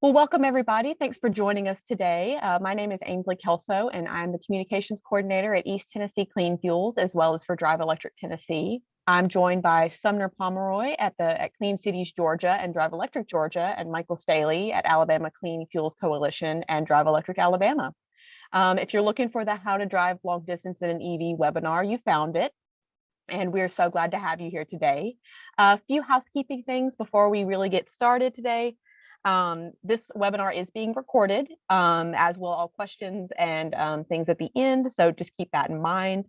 Well, welcome everybody. Thanks for joining us today. My name is Ainsley Kelso, and I'm the Communications Coordinator at East Tennessee Clean Fuels, as well as for Drive Electric Tennessee. I'm joined by Sumner Pomeroy at Clean Cities Georgia and Drive Electric Georgia, and Michael Staley at Alabama Clean Fuels Coalition and Drive Electric Alabama. If you're looking for the How to Drive Long Distance in an EV webinar, you found it. And we're so glad to have you here today. A few housekeeping things before we really get started today. This webinar is being recorded, as will all questions and things at the end, so just keep that in mind.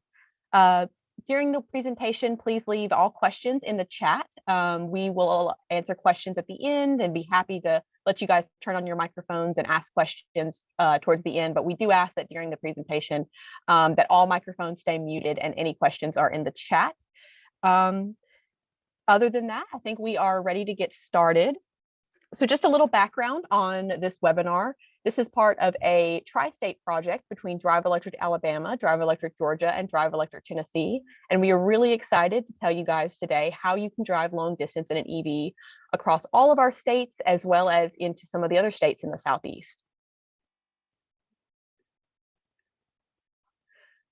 During the presentation, please leave all questions in the chat. We will answer questions at the end and be happy to let you guys turn on your microphones and ask questions towards the end, but we do ask that during the presentation that all microphones stay muted and any questions are in the chat. Other than that, I think we are ready to get started. So just a little background on this webinar. This is part of a tri-state project between Drive Electric Alabama, Drive Electric Georgia, and Drive Electric Tennessee. And we are really excited to tell you guys today how you can drive long distance in an EV across all of our states, as well as into some of the other states in the Southeast.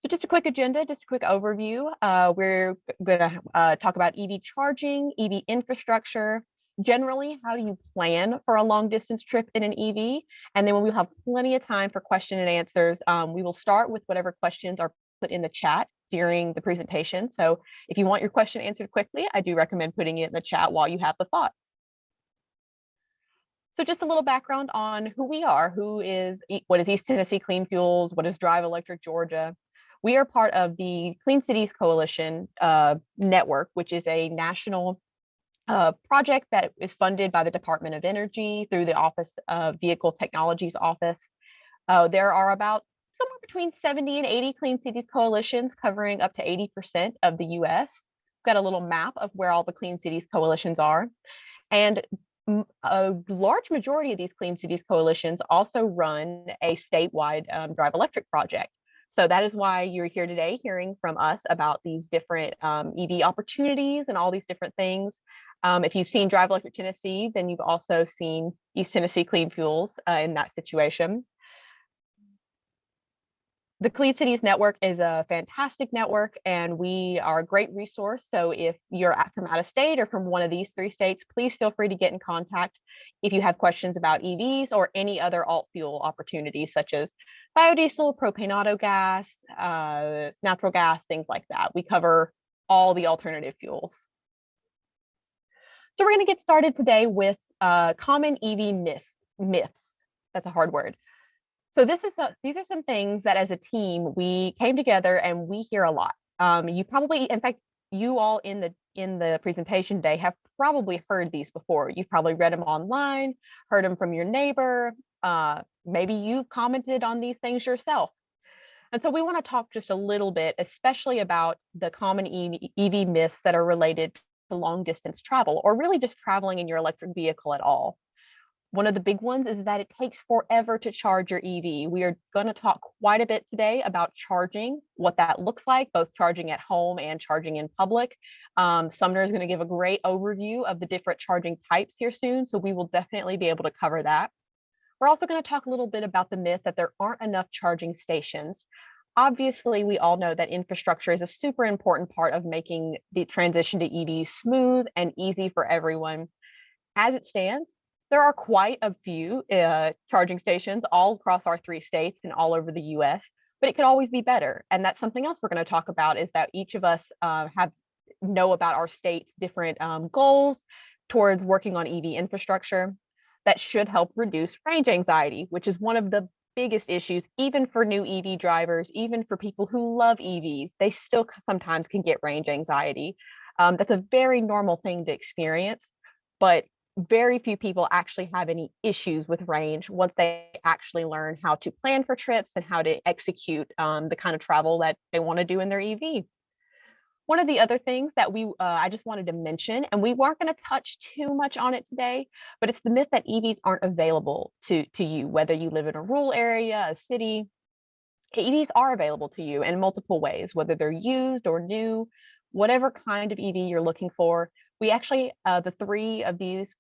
So just a quick agenda, just a quick overview. We're going to talk about EV charging, EV infrastructure, generally, how do you plan for a long distance trip in an EV? And then when we have plenty of time for question and answers, we will start with whatever questions are put in the chat during the presentation. So if you want your question answered quickly, I do recommend putting it in the chat while you have the thought. So just a little background on who we are, what is East Tennessee Clean Fuels, what is Drive Electric Georgia? We are part of the Clean Cities Coalition network, which is a national project that is funded by the Department of Energy through the Office of Vehicle Technologies Office. There are about somewhere between 70 and 80 Clean Cities coalitions covering up to 80% of the US. We've got a little map of where all the Clean Cities coalitions are. And a large majority of these Clean Cities coalitions also run a statewide Drive Electric project. So that is why you're here today hearing from us about these different EV opportunities and all these different things. If you've seen Drive Electric Tennessee, then you've also seen East Tennessee Clean Fuels in that situation. The Clean Cities Network is a fantastic network, and we are a great resource. So if you're from out of state or from one of these 3 states, please feel free to get in contact if you have questions about EVs or any other alt fuel opportunities, such as biodiesel, propane auto gas, natural gas, things like that. We cover all the alternative fuels. So we're going to get started today with common EV myths. That's a hard word. So these are some things that as a team, we came together and we hear a lot. You probably, in fact, you all in the presentation today have probably heard these before. You've probably read them online, heard them from your neighbor. Maybe you've commented on these things yourself. And so we want to talk just a little bit, especially about the common EV myths that are related to long distance travel, or really just traveling in your electric vehicle at all. One of the big ones is that it takes forever to charge your EV. We are going to talk quite a bit today about charging, what that looks like, both charging at home and charging in public. Sumner is going to give a great overview of the different charging types here soon, so we will definitely be able to cover that. We're also going to talk a little bit about the myth that there aren't enough charging stations. Obviously, we all know that infrastructure is a super important part of making the transition to EVs smooth and easy for everyone. As it stands, there are quite a few charging stations all across our 3 states and all over the US, but it could always be better. And that's something else we're going to talk about, is that each of us know about our state's different goals towards working on EV infrastructure that should help reduce range anxiety, which is one of the biggest issues, even for new EV drivers, even for people who love EVs. They still sometimes can get range anxiety. That's a very normal thing to experience, but very few people actually have any issues with range once they actually learn how to plan for trips and how to execute the kind of travel that they want to do in their EV. One of the other things that I just wanted to mention, and we weren't going to touch too much on it today, but it's the myth that EVs aren't available to you, whether you live in a rural area, a city. EVs are available to you in multiple ways, whether they're used or new, whatever kind of EV you're looking for. We actually, the three of these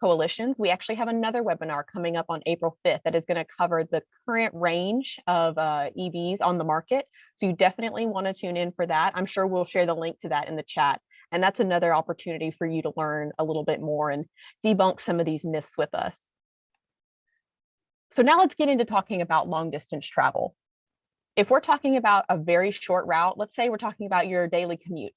coalitions, we actually have another webinar coming up on April 5th that is going to cover the current range of EVs on the market. So you definitely want to tune in for that. I'm sure we'll share the link to that in the chat. And that's another opportunity for you to learn a little bit more and debunk some of these myths with us. So now let's get into talking about long distance travel. If we're talking about a very short route, let's say we're talking about your daily commute,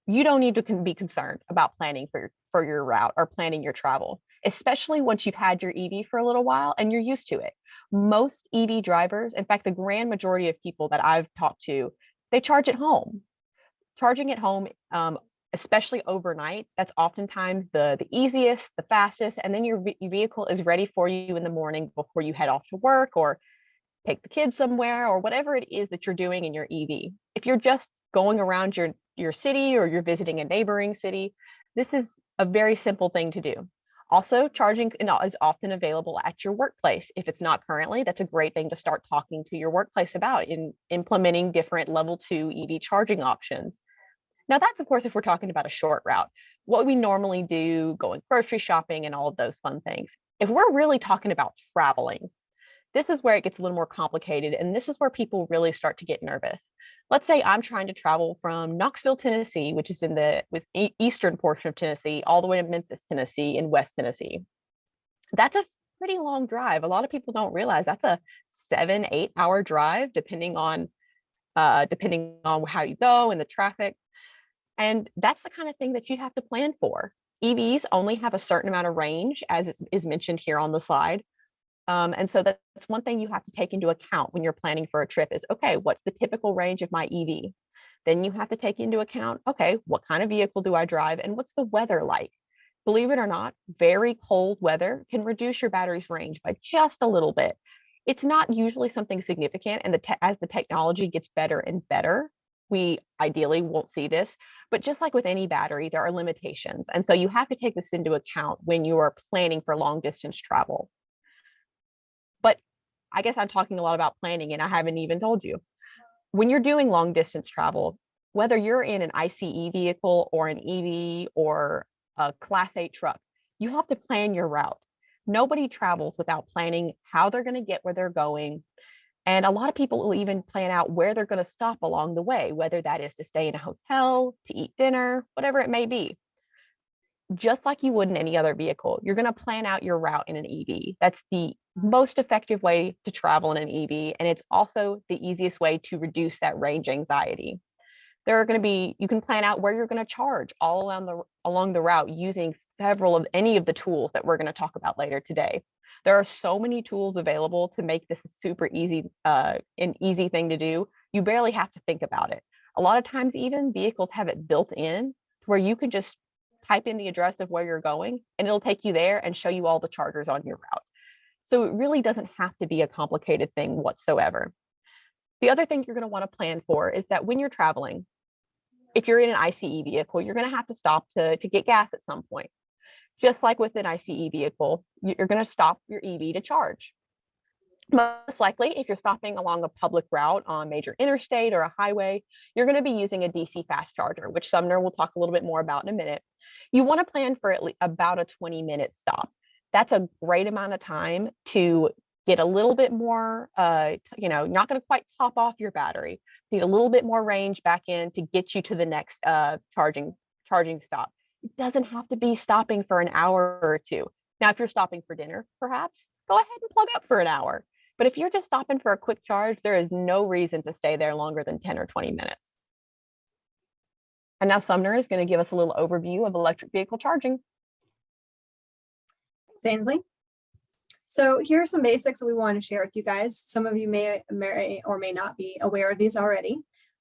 you don't need to be concerned about planning for your route or planning your travel, especially once you've had your EV for a little while and you're used to it. Most EV drivers, in fact, the grand majority of people that I've talked to, they charge at home. Charging at home, especially overnight, that's oftentimes the easiest, the fastest, and then your vehicle is ready for you in the morning before you head off to work or take the kids somewhere or whatever it is that you're doing in your EV. If you're just going around your city or you're visiting a neighboring city, this is a very simple thing to do. Also, charging is often available at your workplace. If it's not currently, that's a great thing to start talking to your workplace about in implementing different level 2 EV charging options. Now that's, of course, if we're talking about a short route, what we normally do, going grocery shopping and all of those fun things. If we're really talking about traveling, this is where it gets a little more complicated, and this is where people really start to get nervous. Let's say I'm trying to travel from Knoxville, Tennessee, which is in the eastern portion of Tennessee, all the way to Memphis, Tennessee, in West Tennessee. That's a pretty long drive. A lot of people don't realize that's a 7-8 hour drive, depending on how you go and the traffic. And that's the kind of thing that you have to plan for. EVs only have a certain amount of range, as is mentioned here on the slide. And so that's one thing you have to take into account when you're planning for a trip is, okay, what's the typical range of my EV? Then you have to take into account, okay, what kind of vehicle do I drive and what's the weather like? Believe it or not, very cold weather can reduce your battery's range by just a little bit. It's not usually something significant, and as the technology gets better and better, we ideally won't see this, but just like with any battery, there are limitations. And so you have to take this into account when you are planning for long distance travel. But I guess I'm talking a lot about planning and I haven't even told you. When you're doing long distance travel, whether you're in an ICE vehicle or an EV or a Class 8 truck, you have to plan your route. Nobody travels without planning how they're going to get where they're going. And a lot of people will even plan out where they're going to stop along the way, whether that is to stay in a hotel, to eat dinner, whatever it may be. Just like you would in any other vehicle, you're going to plan out your route in an EV. That's the most effective way to travel in an EV, and it's also the easiest way to reduce that range anxiety. There are going to be, you can plan out where you're going to charge all along the route using any of the tools that we're going to talk about later today. There are so many tools available to make this a super easy, an easy thing to do. You barely have to think about it. A lot of times, even vehicles have it built in to where you can just type in the address of where you're going and it'll take you there and show you all the chargers on your route. So it really doesn't have to be a complicated thing whatsoever. The other thing you're going to want to plan for is that when you're traveling, if you're in an ICE vehicle, you're going to have to stop to get gas at some point. Just like with an ICE vehicle, you're going to stop your EV to charge. Most likely, if you're stopping along a public route on a major interstate or a highway, you're going to be using a DC fast charger, which Sumner will talk a little bit more about in a minute. You want to plan for about a 20-minute stop. That's a great amount of time to get a little bit more, you're not going to quite top off your battery, get a little bit more range back in to get you to the next charging stop. It doesn't have to be stopping for an hour or two. Now, if you're stopping for dinner, perhaps, go ahead and plug up for an hour. But if you're just stopping for a quick charge, there is no reason to stay there longer than 10 or 20 minutes. And now Sumner is going to give us a little overview of electric vehicle charging. Thanks, Ainsley. So here are some basics that we want to share with you guys. Some of you may or may not be aware of these already,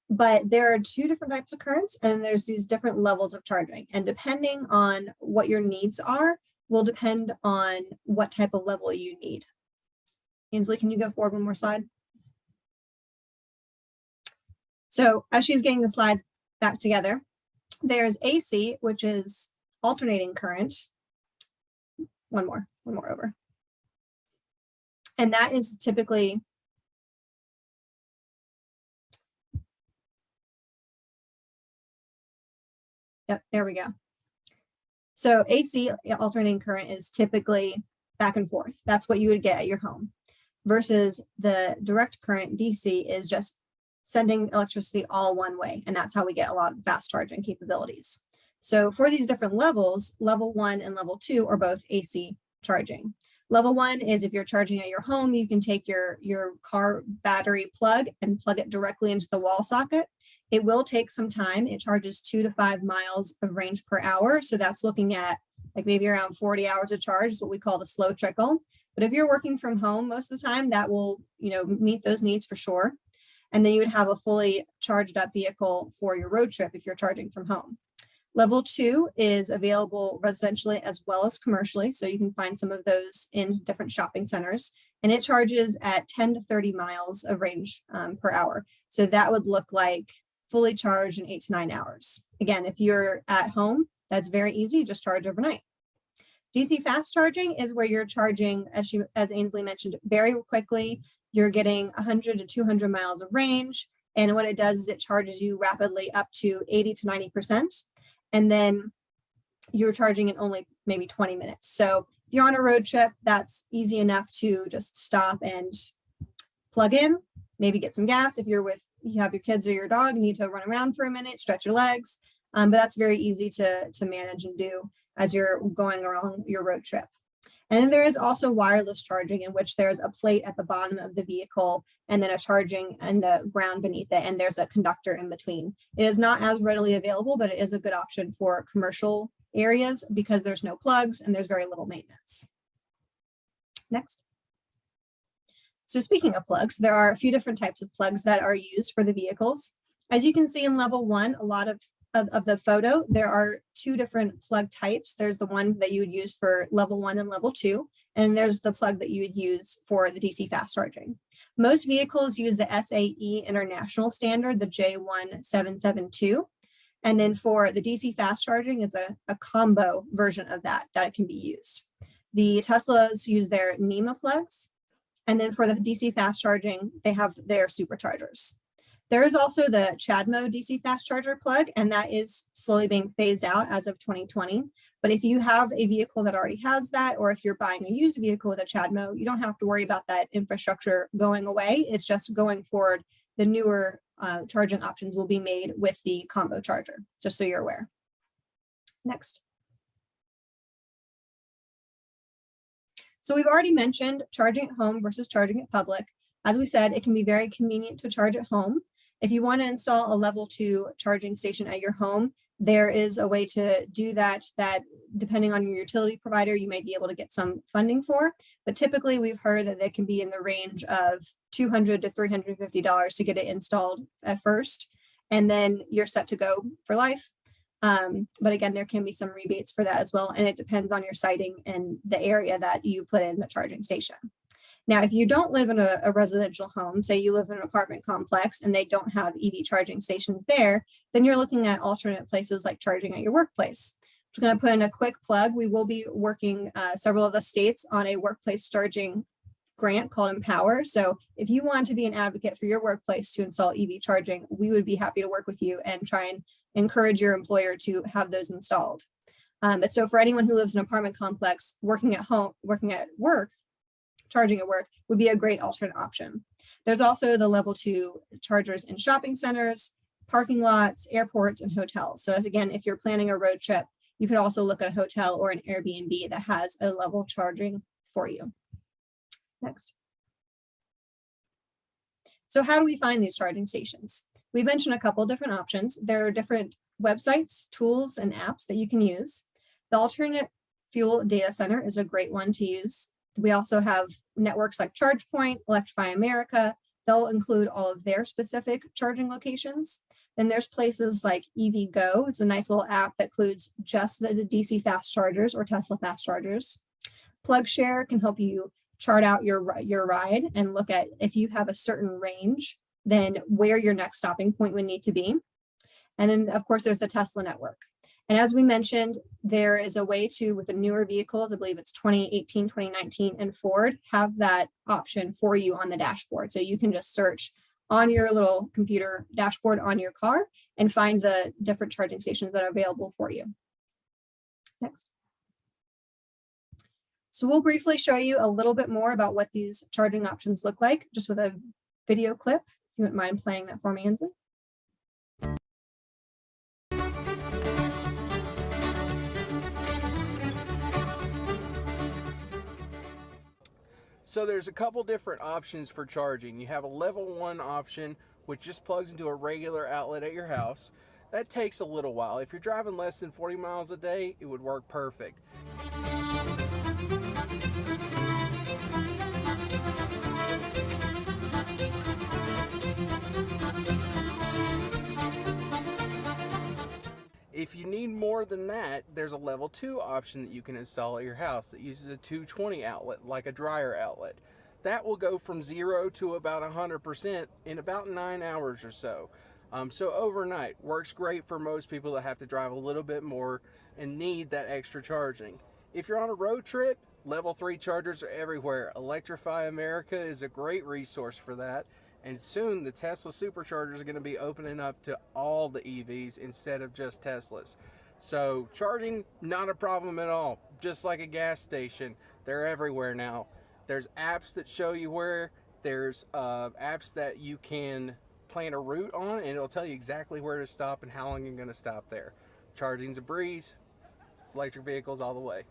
but there are two different types of currents and there's these different levels of charging. And depending on what your needs are, will depend on what type of level you need. Ainsley, can you go forward one more slide? So as she's getting the slides back together, there's AC, which is alternating current. One more over. And that is typically yep, there we go. So AC, alternating current, is typically back and forth. That's what you would get at your home. Versus the direct current, DC, is just sending electricity all one way. And that's how we get a lot of fast charging capabilities. So for these different levels, level 1 and level 2 are both AC charging. Level 1 is if you're charging at your home, you can take your car battery plug and plug it directly into the wall socket. It will take some time. It charges 2 to 5 miles of range per hour. So that's looking at like maybe around 40 hours of charge, is what we call the slow trickle. But if you're working from home most of the time, that will, meet those needs for sure. And then you would have a fully charged up vehicle for your road trip if you're charging from home. Level 2 is available residentially as well as commercially. So you can find some of those in different shopping centers. And it charges at 10 to 30 miles of range per hour. So that would look like fully charged in 8 to 9 hours. Again, if you're at home, that's very easy, just charge overnight. DC fast charging is where you're charging, as Ainsley mentioned, very quickly. You're getting 100 to 200 miles of range. And what it does is it charges you rapidly up to 80 to 90%. And then you're charging in only maybe 20 minutes. So if you're on a road trip, that's easy enough to just stop and plug in, maybe get some gas. If you have your kids or your dog, you need to run around for a minute, stretch your legs. But that's very easy to manage and do as you're going around your road trip. And then there is also wireless charging, in which there's a plate at the bottom of the vehicle and then a charging and the ground beneath it, and there's a conductor in between. It is not as readily available, but it is a good option for commercial areas because there's no plugs and there's very little maintenance. Next. So speaking of plugs, there are a few different types of plugs that are used for the vehicles. As you can see in level 1, a lot of the photo, there are 2 different plug types. There's the one that you would use for level 1 and level 2, and there's the plug that you would use for the DC fast charging. Most vehicles use the SAE International standard, the J1772. And then for the DC fast charging, it's a combo version of that it can be used. The Teslas use their NEMA plugs. And then for the DC fast charging, they have their superchargers. There is also the CHAdeMO DC fast charger plug, and that is slowly being phased out as of 2020. But if you have a vehicle that already has that, or if you're buying a used vehicle with a CHAdeMO, you don't have to worry about that infrastructure going away. It's just going forward, the newer charging options will be made with the combo charger, just so you're aware. Next. So we've already mentioned charging at home versus charging at public. As we said, it can be very convenient to charge at home. If you want to install a level 2 charging station at your home, there is a way to do that depending on your utility provider, you may be able to get some funding for. But typically we've heard that they can be in the range of $200 to $350 to get it installed at first. And then you're set to go for life. But again, there can be some rebates for that as well. And it depends on your siting and the area that you put in the charging station. Now, if you don't live in a residential home, say you live in an apartment complex and they don't have EV charging stations there, then you're looking at alternate places like charging at your workplace. I'm just going to put in a quick plug. We will be working several of the states on a workplace charging grant called Empower. So if you want to be an advocate for your workplace to install EV charging, we would be happy to work with you and try and encourage your employer to have those installed. But so for anyone who lives in an apartment complex, working at home, working at work, charging at work would be a great alternate option. There's also the level 2 chargers in shopping centers, parking lots, airports, and hotels. So as again, if you're planning a road trip, you could also look at a hotel or an Airbnb that has a level charging for you. Next. So how do we find these charging stations? We mentioned a couple of different options. There are different websites, tools, and apps that you can use. The Alternate Fuel Data Center is a great one to use. We also have networks like ChargePoint, Electrify America. They'll include all of their specific charging locations. Then there's places like EVgo. It's a nice little app that includes just the DC fast chargers or Tesla fast chargers. PlugShare can help you chart out your ride and look at if you have a certain range, then where your next stopping point would need to be. And then of course there's the Tesla network. And as we mentioned, there is a way to, with the newer vehicles, I believe it's 2018, 2019 and Ford, have that option for you on the dashboard. So you can just search on your little computer dashboard on your car and find the different charging stations that are available for you. Next. So we'll briefly show you a little bit more about what these charging options look like, just with a video clip. If you wouldn't mind playing that for me, Inslee. So there's a couple different options for charging. You have a level 1 option, which just plugs into a regular outlet at your house. That takes a little while. If you're driving less than 40 miles a day, it would work perfect. If you need more than that, there's a level 2 option that you can install at your house that uses a 220 outlet, like a dryer outlet. That will go from 0 to about 100% in about 9 hours or so. So overnight, works great for most people that have to drive a little bit more and need that extra charging. If you're on a road trip, level 3 chargers are everywhere. Electrify America is a great resource for that. And soon the Tesla superchargers are going to be opening up to all the EVs instead of just Teslas. So charging, not a problem at all. Just like a gas station, they're everywhere now. There's apps that show you where. There's apps that you can plan a route on, and it'll tell you exactly where to stop and how long you're going to stop there. Charging's a breeze. Electric vehicles all the way.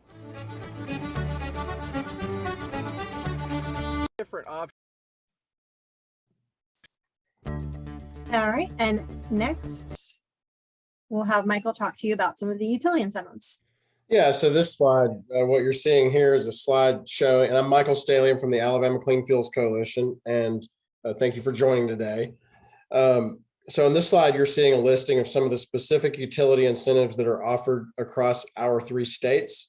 Different options. All right, and next we'll have Michael talk to you about some of the utility incentives. Yeah, so this slide, what you're seeing here is a slide showing, and I'm Michael Staley, I'm from the Alabama Clean Fuels Coalition, and thank you for joining today. So in this slide, you're seeing a listing of some of the specific utility incentives that are offered across our 3 states.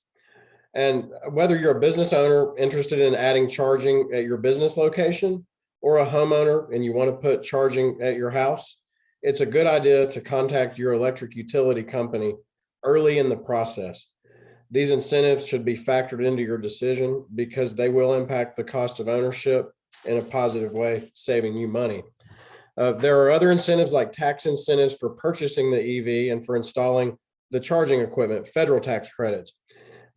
And whether you're a business owner interested in adding charging at your business location, or a homeowner and you want to put charging at your house, it's a good idea to contact your electric utility company early in the process. These incentives should be factored into your decision because they will impact the cost of ownership in a positive way, saving you money. There are other incentives like tax incentives for purchasing the EV and for installing the charging equipment, federal tax credits.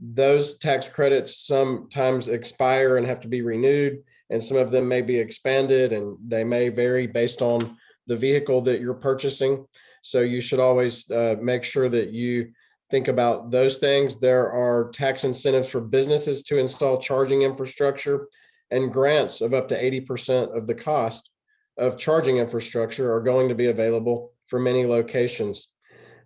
Those tax credits sometimes expire and have to be renewed, and some of them may be expanded and they may vary based on the vehicle that you're purchasing. So you should always make sure that you think about those things. There are tax incentives for businesses to install charging infrastructure, and grants of up to 80% of the cost of charging infrastructure are going to be available for many locations.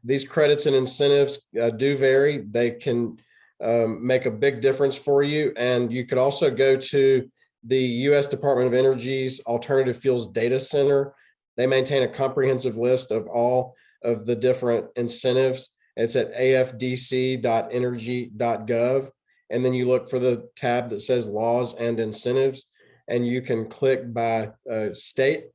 These credits and incentives do vary. They can make a big difference for you. And you could also go to the U.S. Department of Energy's Alternative Fuels Data Center. They maintain a comprehensive list of all of the different incentives. It's at afdc.energy.gov. And then you look for the tab that says laws and incentives, and you can click by state,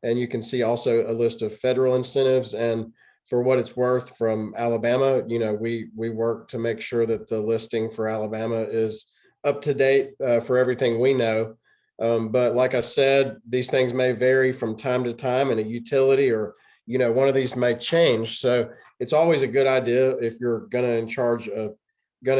and you can see also a list of federal incentives. And for what it's worth, from Alabama, we work to make sure that the listing for Alabama is up to date for everything we know. But like I said, these things may vary from time to time, and a utility or one of these may change. So it's always a good idea, if you're going to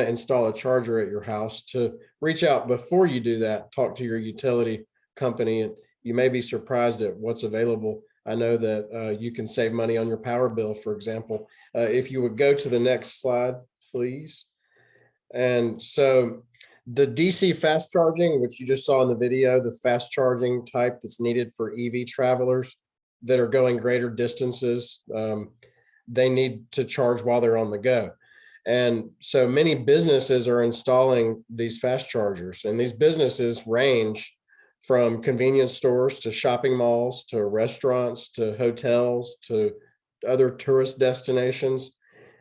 install a charger at your house, to reach out before you do that. Talk to your utility company, and you may be surprised at what's available. I know that you can save money on your power bill, for example. If you would go to the next slide, please. And so the DC fast charging, which you just saw in the video, the fast charging type that's needed for EV travelers that are going greater distances, they need to charge while they're on the go. And so many businesses are installing these fast chargers, and these businesses range from convenience stores to shopping malls to restaurants to hotels to other tourist destinations.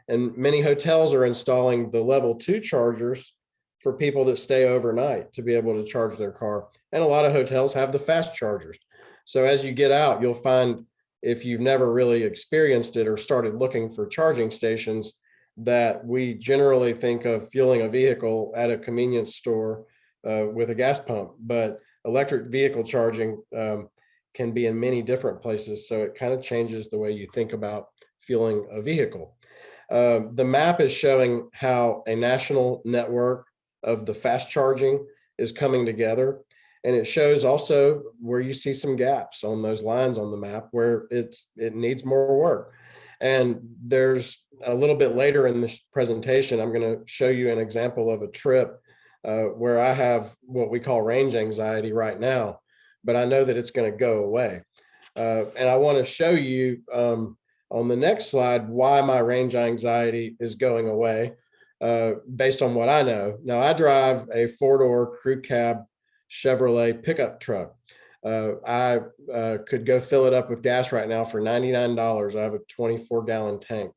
And many hotels are installing the level 2 chargers for people that stay overnight to be able to charge their car. And a lot of hotels have the fast chargers. So as you get out, you'll find, if you've never really experienced it or started looking for charging stations, that we generally think of fueling a vehicle at a convenience store with a gas pump, but electric vehicle charging can be in many different places. So it kind of changes the way you think about fueling a vehicle. The map is showing how a national network of the fast charging is coming together. And it shows also where you see some gaps on those lines on the map where it needs more work. And there's a little bit later in this presentation, I'm going to show you an example of a trip where I have what we call range anxiety right now, but I know that it's going to go away. And I want to show you on the next slide why my range anxiety is going away based on what I know. Now, I drive a 4-door crew cab Chevrolet pickup truck. I could go fill it up with gas right now for $99. I have a 24-gallon tank.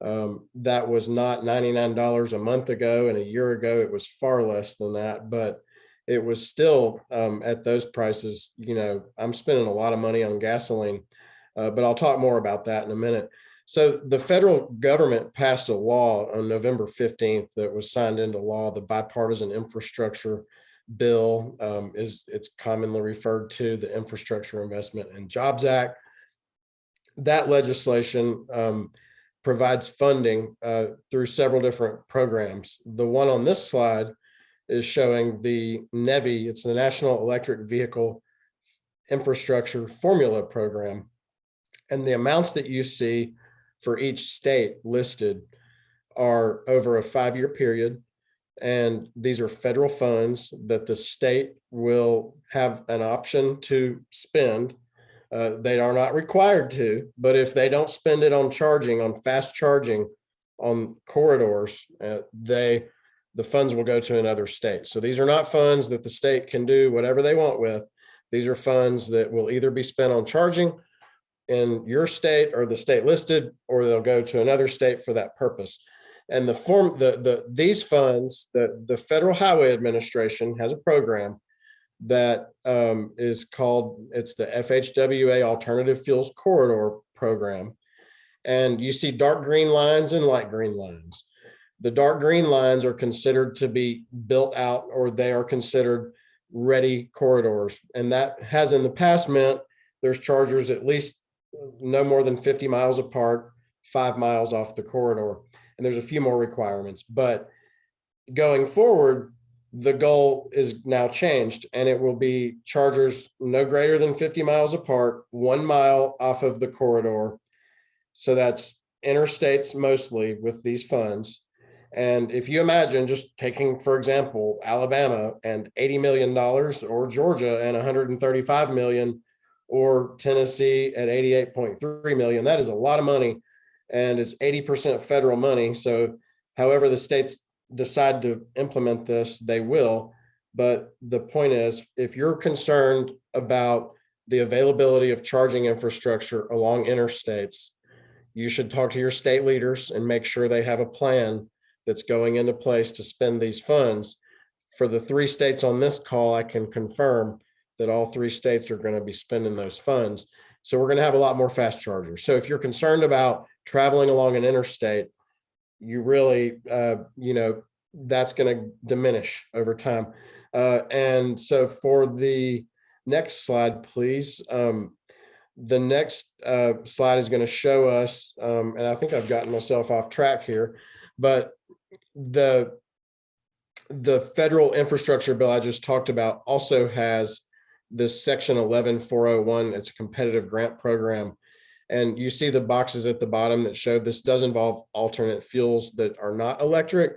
That was not $99 a month ago, and a year ago it was far less than that, but it was still at those prices. You know, I'm spending a lot of money on gasoline, but I'll talk more about that in a minute. So the federal government passed a law on November 15th that was signed into law, the Bipartisan Infrastructure Bill. It's commonly referred to the Infrastructure Investment and Jobs Act. That legislation provides funding through several different programs. The one on this slide is showing the NEVI, it's the National Electric Vehicle Infrastructure Formula Program. And the amounts that you see for each state listed are over a 5-year period. And these are federal funds that the state will have an option to spend. They are not required to, but if they don't spend it on charging, on fast charging, on corridors, the funds will go to another state. So these are not funds that the state can do whatever they want with. These are funds that will either be spent on charging in your state or the state listed, or they'll go to another state for that purpose. And these funds, the Federal Highway Administration has a program that is called, it's the FHWA Alternative Fuels Corridor Program. And you see dark green lines and light green lines. The dark green lines are considered to be built out, or they are considered ready corridors. And that has in the past meant there's chargers at least no more than 50 miles apart, 5 miles off the corridor. And there's a few more requirements, but going forward, the goal is now changed, and it will be chargers no greater than 50 miles apart, 1 mile off of the corridor. So that's interstates mostly with these funds. And if you imagine just taking, for example, Alabama and $80 million, or Georgia and $135 million, or Tennessee at $88.3 million, that is a lot of money. And it's 80% federal money. So however the states decide to implement this, they will. But the point is, if you're concerned about the availability of charging infrastructure along interstates, you should talk to your state leaders and make sure they have a plan that's going into place to spend these funds. For the 3 states on this call, I can confirm that all 3 states are going to be spending those funds. So we're going to have a lot more fast chargers. So if you're concerned about traveling along an interstate, you really, that's going to diminish over time. And so for the next slide, please. The next slide is going to show us, and I think I've gotten myself off track here, but the federal infrastructure bill I just talked about also has this section 11401. It's a competitive grant program. And you see the boxes at the bottom that show this does involve alternate fuels that are not electric,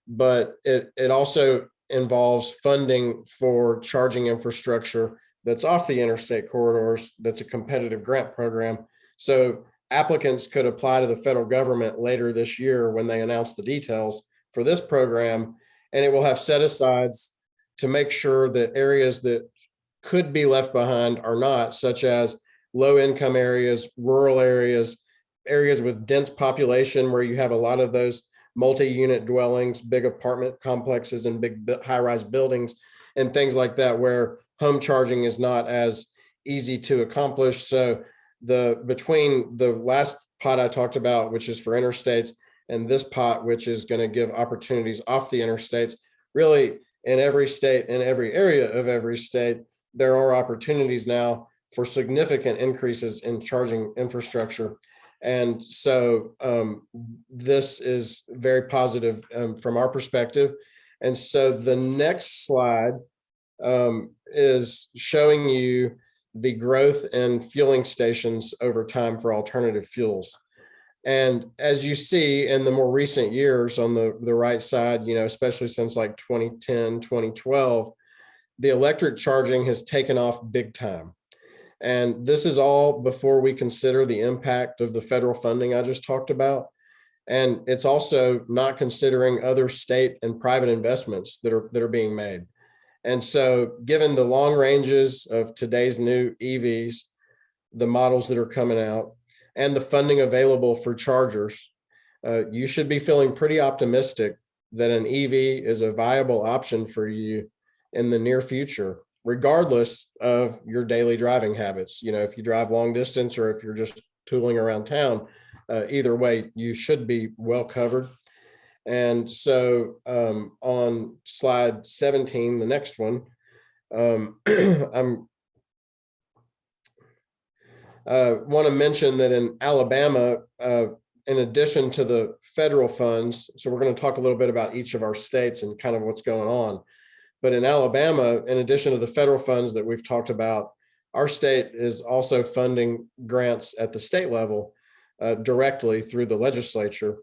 but it also involves funding for charging infrastructure that's off the interstate corridors. That's a competitive grant program. So applicants could apply to the federal government later this year when they announce the details for this program, and it will have set-asides to make sure that areas that could be left behind are not, such as low-income areas, rural areas, areas with dense population where you have a lot of those multi-unit dwellings, big apartment complexes and big high-rise buildings and things like that, where home charging is not as easy to accomplish. So between the last pot I talked about, which is for interstates, and this pot, which is going to give opportunities off the interstates, really in every state, in every area of every state, there are opportunities now for significant increases in charging infrastructure. And so this is very positive from our perspective. And so the next slide is showing you the growth in fueling stations over time for alternative fuels. And as you see in the more recent years on the right side, especially since like 2010, 2012, the electric charging has taken off big time. And this is all before we consider the impact of the federal funding I just talked about. And it's also not considering other state and private investments that are being made. And so given the long ranges of today's new EVs, the models that are coming out, and the funding available for chargers, you should be feeling pretty optimistic that an EV is a viable option for you in the near future, regardless of your daily driving habits. If you drive long distance or if you're just tooling around town, either way, you should be well covered. And so on slide 17, the next one, I'm want to mention that in Alabama, in addition to the federal funds, so we're going to talk a little bit about each of our states and kind of what's going on. But in Alabama, in addition to the federal funds that we've talked about, our state is also funding grants at the state level directly through the legislature.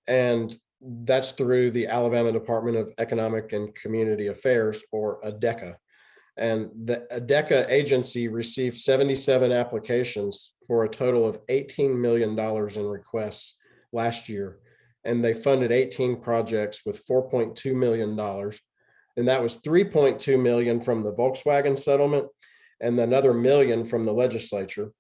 And that's through the Alabama Department of Economic and Community Affairs, or ADECA. And the ADECA agency received 77 applications for a total of $18 million in requests last year. And they funded 18 projects with $4.2 million. And that was $3.2 million from the Volkswagen settlement and another $1 million from the legislature.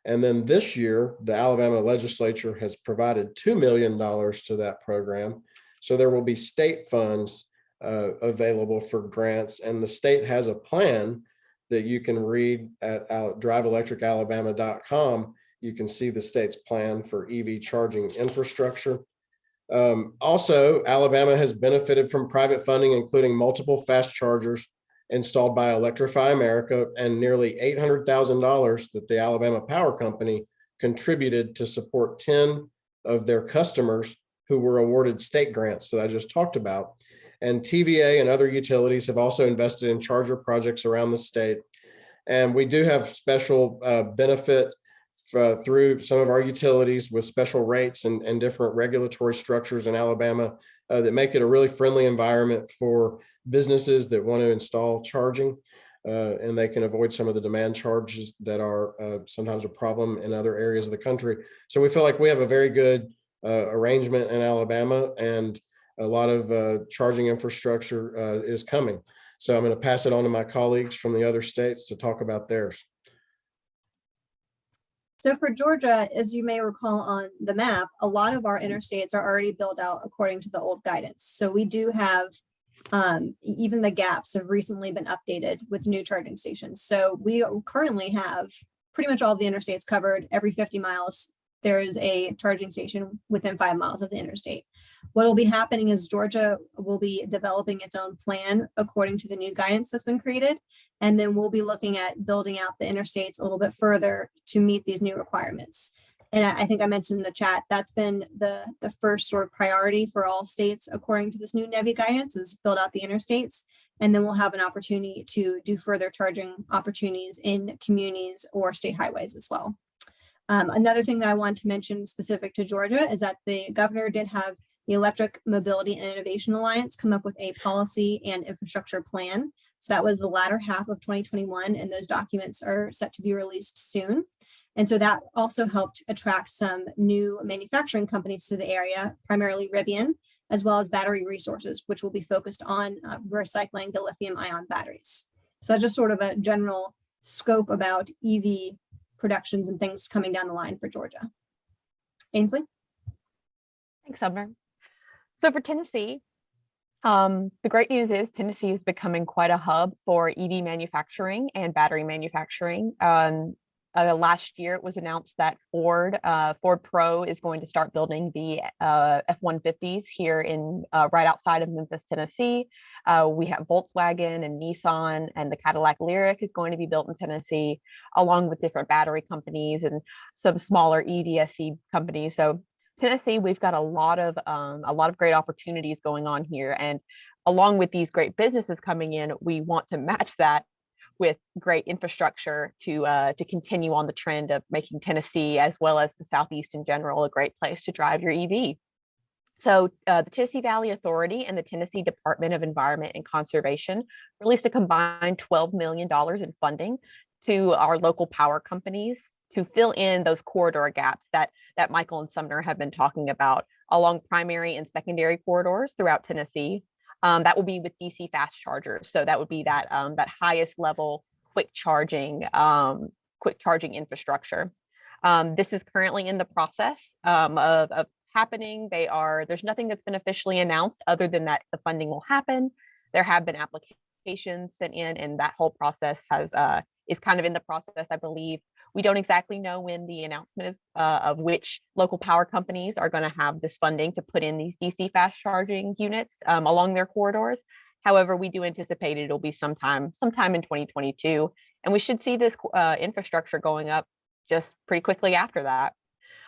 And then this year, the Alabama legislature has provided $2 million to that program. So there will be state funds available for grants, and the state has a plan that you can read at driveelectricalabama.com. You can see the state's plan for EV charging infrastructure. Also, Alabama has benefited from private funding, including multiple fast chargers installed by Electrify America and nearly $800,000 that the Alabama Power Company contributed to support 10 of their customers who were awarded state grants that I just talked about. And TVA and other utilities have also invested in charger projects around the state. And we do have special benefit through some of our utilities with special rates and different regulatory structures in Alabama that make it a really friendly environment for businesses that want to install charging. And they can avoid some of the demand charges that are sometimes a problem in other areas of the country. So we feel like we have a very good arrangement in Alabama, and a lot of charging infrastructure is coming. So I'm going to pass it on to my colleagues from the other states to talk about theirs. So for Georgia, as you may recall on the map, a lot of our interstates are already built out according to the old guidance. So we do have even the gaps have recently been updated with new charging stations. So we currently have pretty much all the interstates covered. Every 50 miles, there is a charging station within 5 miles of the interstate. What will be happening is Georgia will be developing its own plan according to the new guidance that's been created. And then we'll be looking at building out the interstates a little bit further to meet these new requirements. And I think I mentioned in the chat, that's been the first sort of priority for all states according to this new NEVI guidance, is build out the interstates. And then we'll have an opportunity to do further charging opportunities in communities or state highways as well. Another thing that I want to mention specific to Georgia is that the governor did have the Electric Mobility and Innovation Alliance come up with a policy and infrastructure plan. So that was the latter half of 2021, and those documents are set to be released soon. And so that also helped attract some new manufacturing companies to the area, primarily Rivian, as well as Battery Resources, which will be focused on recycling the lithium-ion batteries. So that's just sort of a general scope about EV productions and things coming down the line for Georgia. Ainsley? Thanks, Summer. So for Tennessee, the great news is Tennessee is becoming quite a hub for EV manufacturing and battery manufacturing. last year, it was announced that Ford Pro is going to start building the F-150s here in right outside of Memphis, Tennessee. We have Volkswagen and Nissan, and the Cadillac Lyriq is going to be built in Tennessee, along with different battery companies and some smaller EVSE companies. So Tennessee, we've got a lot of great opportunities going on here, and along with these great businesses coming in, we want to match that with great infrastructure to continue on the trend of making Tennessee, as well as the Southeast in general, a great place to drive your EV. So the Tennessee Valley Authority and the Tennessee Department of Environment and Conservation released a combined $12 million in funding to our local power companies to fill in those corridor gaps that Michael and Sumner have been talking about along primary and secondary corridors throughout Tennessee. That will be with DC fast chargers. So that would be that highest level quick charging infrastructure. This is currently in the process of happening. There's nothing that's been officially announced other than that the funding will happen. There have been applications sent in, and that whole process is kind of in the process, I believe. We don't exactly know when the announcement is of which local power companies are going to have this funding to put in these DC fast charging units along their corridors. However, we do anticipate it'll be sometime in 2022, and we should see this infrastructure going up just pretty quickly after that.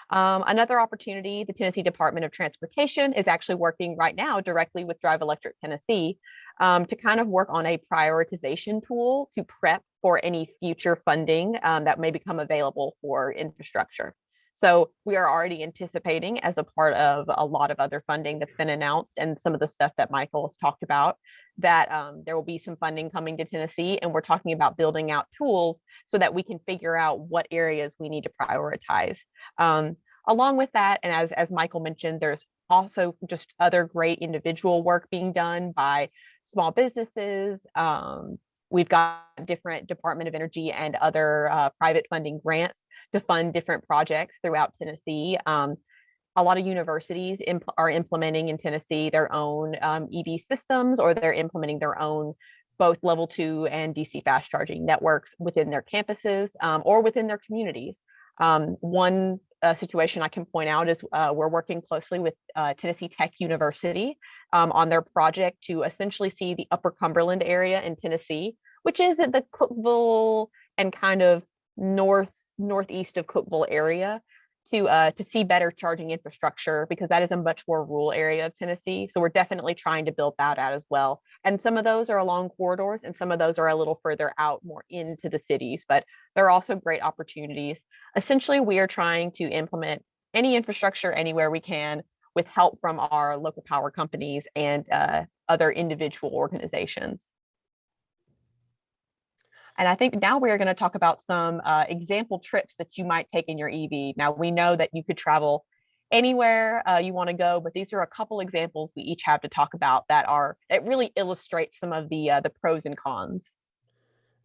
Another opportunity, the Tennessee Department of Transportation is actually working right now directly with Drive Electric Tennessee to kind of work on a prioritization tool to prep for any future funding that may become available for infrastructure. So we are already anticipating, as a part of a lot of other funding that's been announced and some of the stuff that Michael has talked about, that there will be some funding coming to Tennessee, and we're talking about building out tools so that we can figure out what areas we need to prioritize. Along with that, and as Michael mentioned, there's also just other great individual work being done by small businesses. We've got different Department of Energy and other private funding grants to fund different projects throughout Tennessee. A lot of universities are implementing in Tennessee their own EV systems, or they're implementing their own both level 2 and DC fast charging networks within their campuses or within their communities. One situation I can point out is we're working closely with Tennessee Tech University on their project to essentially see the Upper Cumberland area in Tennessee, which is at the Cookeville and kind of northeast of Cookeville area, to see better charging infrastructure, because that is a much more rural area of Tennessee. So we're definitely trying to build that out as well. And some of those are along corridors, and some of those are a little further out, more into the cities, but there are also great opportunities. Essentially, we are trying to implement any infrastructure anywhere we can with help from our local power companies and other individual organizations. And I think now we're going to talk about some example trips that you might take in your EV. Now, we know that you could travel anywhere you want to go, but these are a couple examples we each have to talk about that really illustrate some of the pros and cons.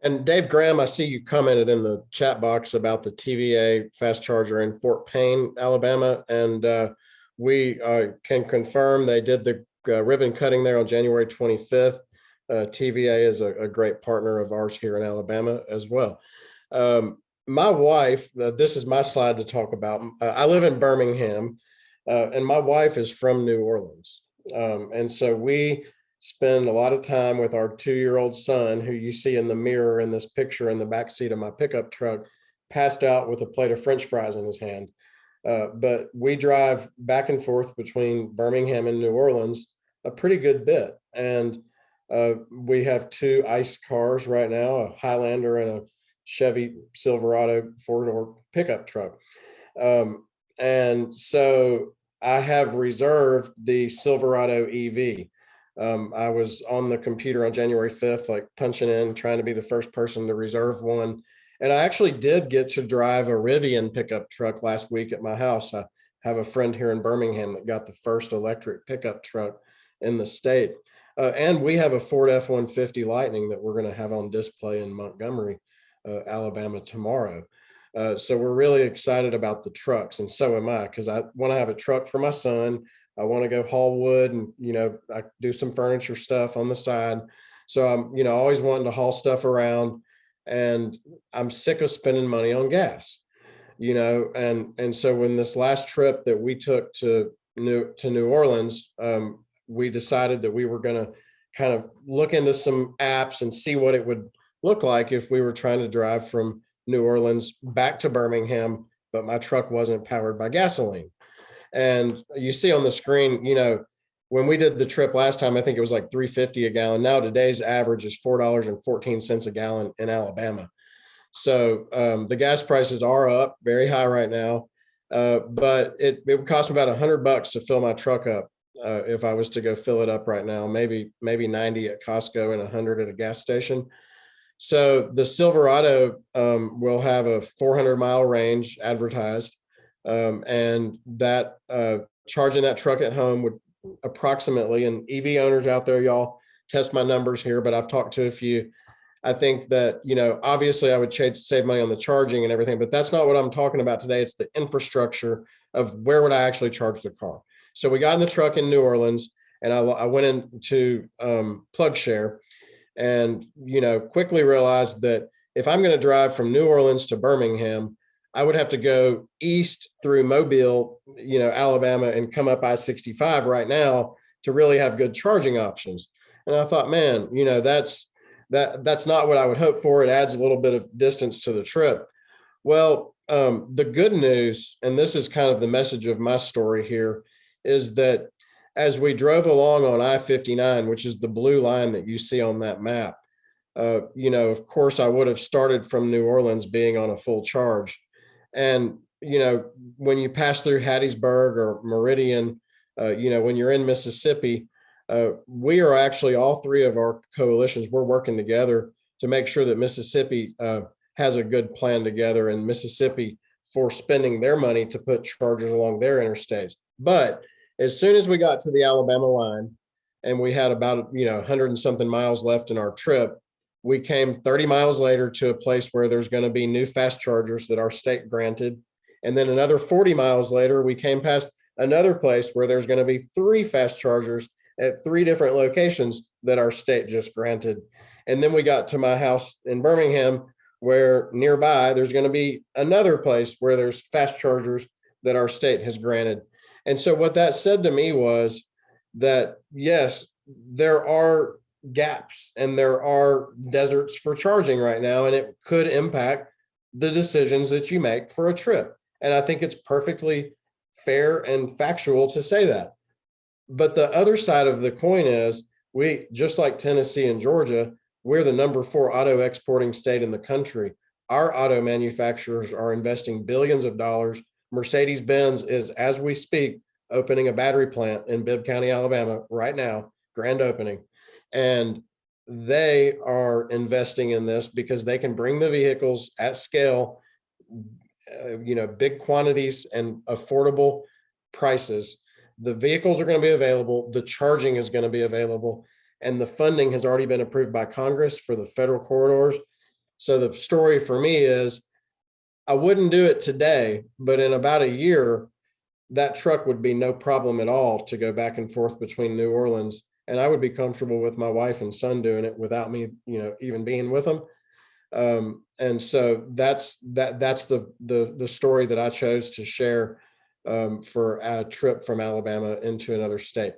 And Dave Graham, I see you commented in the chat box about the TVA fast charger in Fort Payne, Alabama, and we can confirm they did the ribbon cutting there on January 25th. TVA is a great partner of ours here in Alabama as well. My wife, this is my slide to talk about. I live in Birmingham, and my wife is from New Orleans. And so we spend a lot of time with our 2-year-old son, who you see in the mirror in this picture in the backseat of my pickup truck, passed out with a plate of French fries in his hand. But we drive back and forth between Birmingham and New Orleans a pretty good bit. And we have 2 ICE cars right now, a Highlander and a Chevy Silverado 4-door pickup truck. And so I have reserved the Silverado EV. I was on the computer on January 5th, like punching in, trying to be the first person to reserve one. And I actually did get to drive a Rivian pickup truck last week at my house. I have a friend here in Birmingham that got the first electric pickup truck in the state. And we have a Ford F-150 Lightning that we're going to have on display in Montgomery, Alabama tomorrow. So we're really excited about the trucks, and so am I, because I want to have a truck for my son. I want to go haul wood, and I do some furniture stuff on the side. So I'm always wanting to haul stuff around. and I'm sick of spending money on gas, and so when this last trip that we took to New Orleans, we decided that we were going to kind of look into some apps and see what it would look like if we were trying to drive from New Orleans back to Birmingham, but my truck wasn't powered by gasoline. And you see on the screen, when we did the trip last time, I think it was like $3.50 a gallon. Now today's average is $4.14 a gallon in Alabama. So the gas prices are up very high right now, but it would cost me about $100 to fill my truck up if I was to go fill it up right now. Maybe 90 at Costco and 100 at a gas station. So the Silverado will have a 400-mile range advertised, and that charging that truck at home would approximately, and EV owners out there, y'all test my numbers here, but I've talked to a few. I think that, obviously I would save money on the charging and everything, but that's not what I'm talking about today. It's the infrastructure of where would I actually charge the car. So we got in the truck in New Orleans, and I went into PlugShare, and quickly realized that if I'm going to drive from New Orleans to Birmingham, I would have to go east through Mobile, Alabama, and come up I-65 right now to really have good charging options. And I thought, man, that's not what I would hope for. It adds a little bit of distance to the trip. Well, the good news, and this is kind of the message of my story here, is that as we drove along on I-59, which is the blue line that you see on that map, of course, I would have started from New Orleans being on a full charge. And, when you pass through Hattiesburg or Meridian, when you're in Mississippi, we are actually, all three of our coalitions, we're working together to make sure that Mississippi has a good plan together in Mississippi for spending their money to put chargers along their interstates. But as soon as we got to the Alabama line and we had about, 100 and something miles left in our trip, we came 30 miles later to a place where there's going to be new fast chargers that our state granted. And then another 40 miles later, we came past another place where there's going to be 3 fast chargers at 3 different locations that our state just granted. And then we got to my house in Birmingham, where nearby there's going to be another place where there's fast chargers that our state has granted. And so what that said to me was that, yes, there are gaps and there are deserts for charging right now, and it could impact the decisions that you make for a trip. And I think it's perfectly fair and factual to say that. But the other side of the coin is, we, just like Tennessee and Georgia, we're the number 4 auto exporting state in the country. Our auto manufacturers are investing billions of dollars. Mercedes-Benz is, as we speak, opening a battery plant in Bibb County, Alabama right now, grand opening. And they are investing in this because they can bring the vehicles at scale, big quantities and affordable prices. The vehicles are going to be available. The charging is going to be available. And the funding has already been approved by Congress for the federal corridors. So the story for me is, I wouldn't do it today, but in about a year, that truck would be no problem at all to go back and forth between New Orleans. And I would be comfortable with my wife and son doing it without me, even being with them. And so that's the story that I chose to share for a trip from Alabama into another state.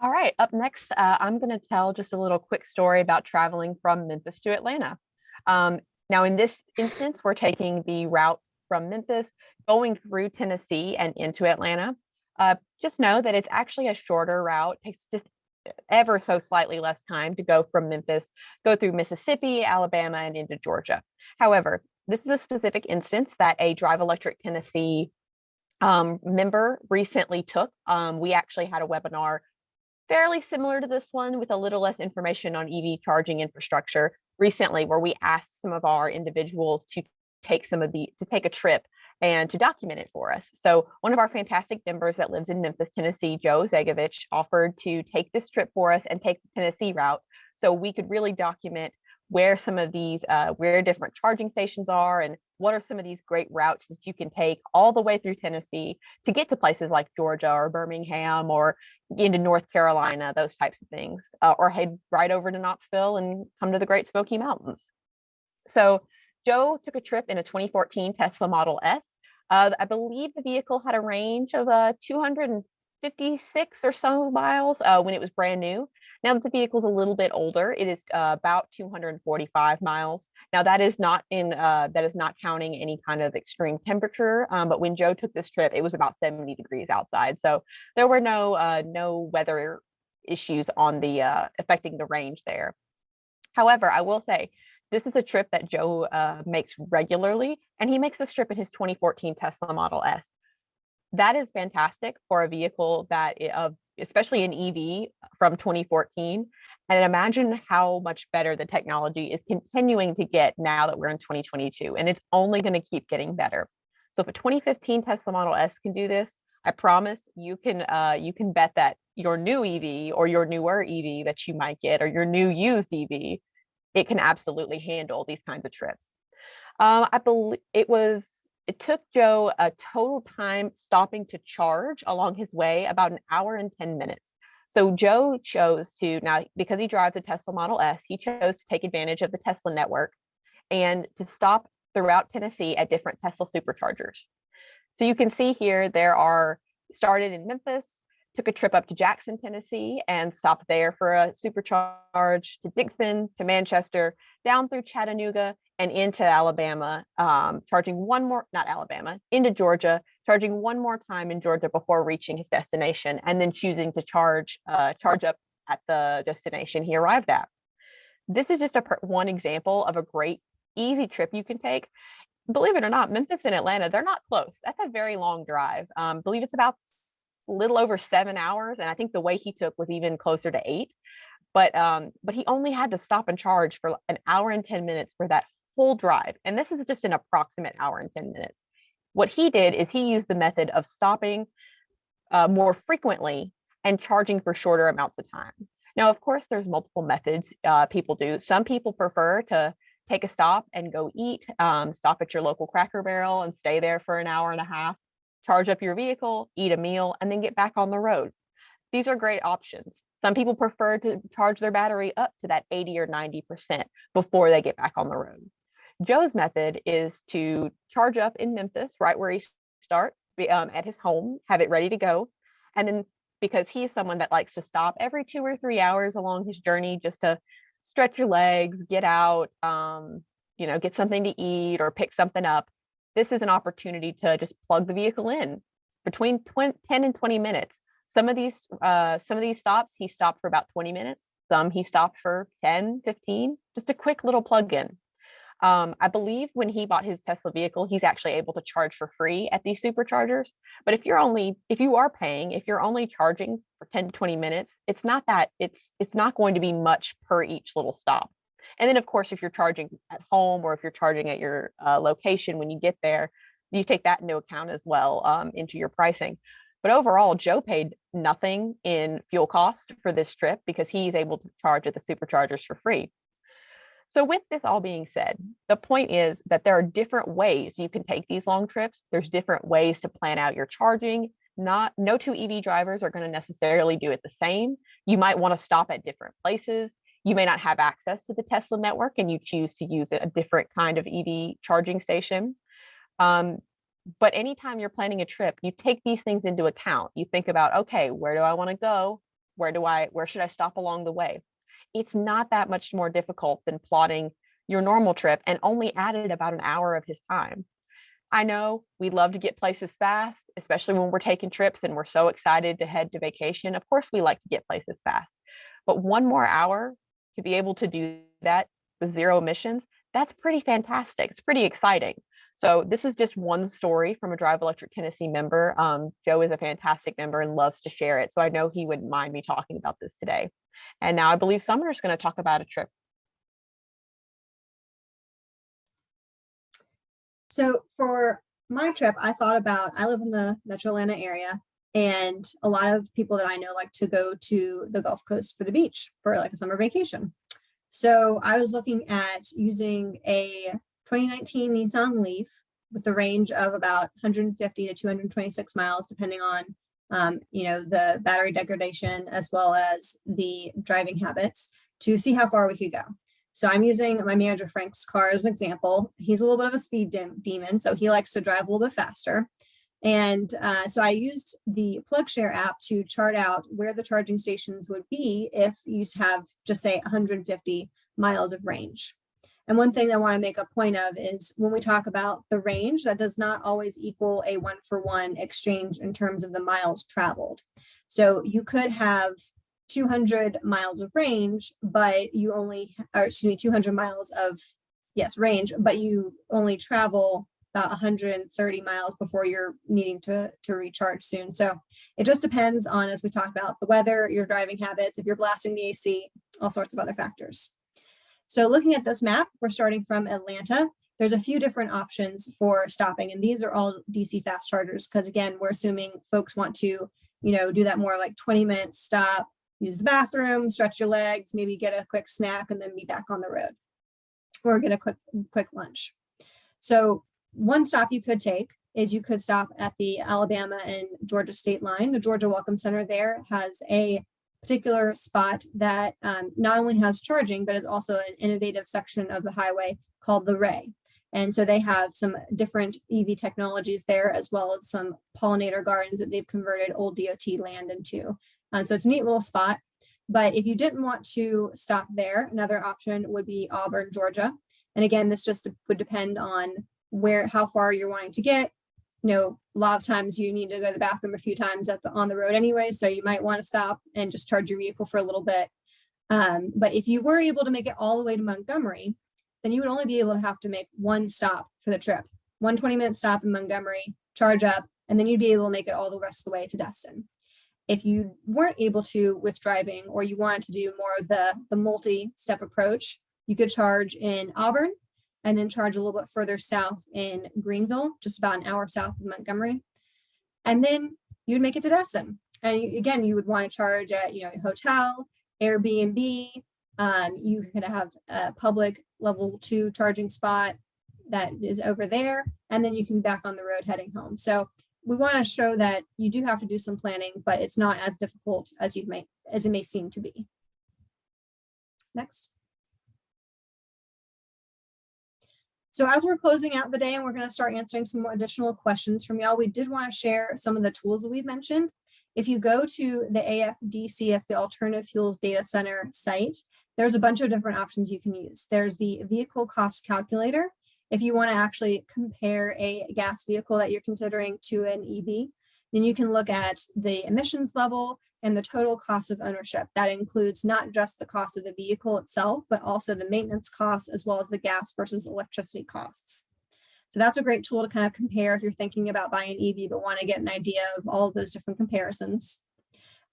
All right, up next, I'm going to tell just a little quick story about traveling from Memphis to Atlanta. Now, in this instance, we're taking the route from Memphis, going through Tennessee and into Atlanta. Just know that it's actually a shorter route. It takes just ever so slightly less time to go from Memphis, go through Mississippi, Alabama, and into Georgia. However, this is a specific instance that a Drive Electric Tennessee member recently took. We actually had a webinar fairly similar to this one with a little less information on EV charging infrastructure recently, where we asked some of our individuals to take a trip and to document it for us. So one of our fantastic members that lives in Memphis, Tennessee, Joe Zegovich, offered to take this trip for us and take the Tennessee route, so we could really document where some of these, where different charging stations are and what are some of these great routes that you can take all the way through Tennessee to get to places like Georgia or Birmingham or into North Carolina, those types of things, or head right over to Knoxville and come to the Great Smoky Mountains. So Joe took a trip in a 2014 Tesla Model S. I believe the vehicle had a range of 256 or so miles when it was brand new. Now that the vehicle's a little bit older, it is about 245 miles. Now that is not counting any kind of extreme temperature. But when Joe took this trip, it was about 70 degrees outside, so there were no weather issues on the affecting the range there. However, I will say this is a trip that Joe makes regularly, and he makes this trip in his 2014 Tesla Model S. That is fantastic for a vehicle that, especially an EV from 2014. And imagine how much better the technology is continuing to get now that we're in 2022, and it's only going to keep getting better. So if a 2015 Tesla Model S can do this, I promise you can bet that your new EV or your newer EV that you might get, or your new used EV, it can absolutely handle these kinds of trips. I believe it took Joe a total time stopping to charge along his way about 1 hour and 10 minutes. So Joe chose to, now because he drives a Tesla Model S, he chose to take advantage of the Tesla network and to stop throughout Tennessee at different Tesla superchargers. So you can see here, started in Memphis, took a trip up to Jackson, Tennessee, and stopped there for a supercharge, to Dixon, to Manchester, down through Chattanooga and into Alabama, into Georgia, charging one more time in Georgia before reaching his destination, and then choosing to charge up at the destination he arrived at. This is just one example of a great, easy trip you can take. Believe it or not, Memphis and Atlanta, they're not close. That's a very long drive. I believe it's about a little over 7 hours, and I think the way he took was even closer to 8. But he only had to stop and charge for 1 hour and 10 minutes for that whole drive. And this is just an approximate 1 hour and 10 minutes. What he did is he used the method of stopping more frequently and charging for shorter amounts of time. Now, of course, there's multiple methods people do. Some people prefer to take a stop and go eat, stop at your local Cracker Barrel and stay there for 1.5 hours, charge up your vehicle, eat a meal, and then get back on the road. These are great options. Some people prefer to charge their battery up to that 80 or 90% before they get back on the road. Joe's method is to charge up in Memphis, right where he starts, at his home, have it ready to go. And then, because he's someone that likes to stop every 2 or 3 hours along his journey just to stretch your legs, get out, get something to eat or pick something up, this is an opportunity to just plug the vehicle in between 10 and 20 minutes. Some of these stops, he stopped for about 20 minutes. Some he stopped for 10, 15, just a quick little plug-in. I believe when he bought his Tesla vehicle, he's actually able to charge for free at these superchargers. But if you are paying, if you're only charging for 10 to 20 minutes, it's not going to be much per each little stop. And then, of course, if you're charging at home or if you're charging at your location when you get there, you take that into account as well into your pricing. But overall, Joe paid nothing in fuel cost for this trip because he's able to charge at the superchargers for free. So with this all being said, the point is that there are different ways you can take these long trips. There's different ways to plan out your charging. No two EV drivers are going to necessarily do it the same. You might want to stop at different places. You may not have access to the Tesla network and you choose to use a different kind of EV charging station. But anytime you're planning a trip, you take these things into account. You think about, okay, where do I want to go? Where should I stop along the way? It's not that much more difficult than plotting your normal trip, and only added about 1 hour of his time. I know we love to get places fast, especially when we're taking trips and we're so excited to head to vacation. Of course, we like to get places fast, but 1 more hour to be able to do that with 0 emissions, that's pretty fantastic. It's pretty exciting. So this is just one story from a Drive Electric Tennessee member. Joe is a fantastic member and loves to share it. So I know he wouldn't mind me talking about this today. And now I believe Sumner's going to talk about a trip. So for my trip, I live in the Metro Atlanta area, and a lot of people that I know like to go to the Gulf Coast for the beach for like a summer vacation. So I was looking at using a 2019 Nissan Leaf with the range of about 150 to 226 miles, depending on the battery degradation as well as the driving habits, to see how far we could go. So I'm using my manager Frank's car as an example. He's a little bit of a speed demon, so he likes to drive a little bit faster. And so I used the PlugShare app to chart out where the charging stations would be if you have, just say, 150 miles of range. And one thing I want to make a point of is when we talk about the range, that does not always equal a 1-for-1 exchange in terms of the miles traveled. So you could have 200 miles of range, but you only, or excuse me, 200 miles of, yes, range, but you only travel about 130 miles before you're needing to recharge soon. So it just depends on, as we talked about, the weather, your driving habits, if you're blasting the AC, all sorts of other factors. So looking at this map, we're starting from Atlanta. There's a few different options for stopping, and these are all DC fast chargers, because again, we're assuming folks want to, do that more like 20-minute stop, use the bathroom, stretch your legs, maybe get a quick snack, and then be back on the road, or get a quick lunch. So one stop you could take is you could stop at the Alabama and Georgia state line. The Georgia Welcome Center there has a particular spot that not only has charging, but is also an innovative section of the highway called the Ray. And so they have some different EV technologies there, as well as some pollinator gardens that they've converted old DOT land into. So it's a neat little spot. But if you didn't want to stop there, another option would be Auburn, Georgia. And again, this just would depend on how far you're wanting to get. A lot of times you need to go to the bathroom a few times on the road anyway, so you might want to stop and just charge your vehicle for a little bit. But if you were able to make it all the way to Montgomery, then you would only be able to have to make one stop for the trip, 120-minute stop in Montgomery, charge up, and then you'd be able to make it all the rest of the way to Destin. If you weren't able to with driving, or you wanted to do more of the multi-step approach, you could charge in Auburn, and then charge a little bit further south in Greenville, just about an hour south of Montgomery. And then you'd make it to Destin. And again, you would want to charge at, a hotel, Airbnb. You could have a public level 2 charging spot that is over there. And then you can be back on the road heading home. So we want to show that you do have to do some planning, but it's not as difficult as it may seem to be. Next. So as we're closing out the day and we're going to start answering some more additional questions from y'all, we did want to share some of the tools that we've mentioned. If you go to the AFDC, the Alternative Fuels Data Center site, there's a bunch of different options you can use. There's the vehicle cost calculator. If you want to actually compare a gas vehicle that you're considering to an EV, then you can look at the emissions level and the total cost of ownership. That includes not just the cost of the vehicle itself, but also the maintenance costs, as well as the gas versus electricity costs. So that's a great tool to kind of compare if you're thinking about buying an EV, but want to get an idea of all of those different comparisons.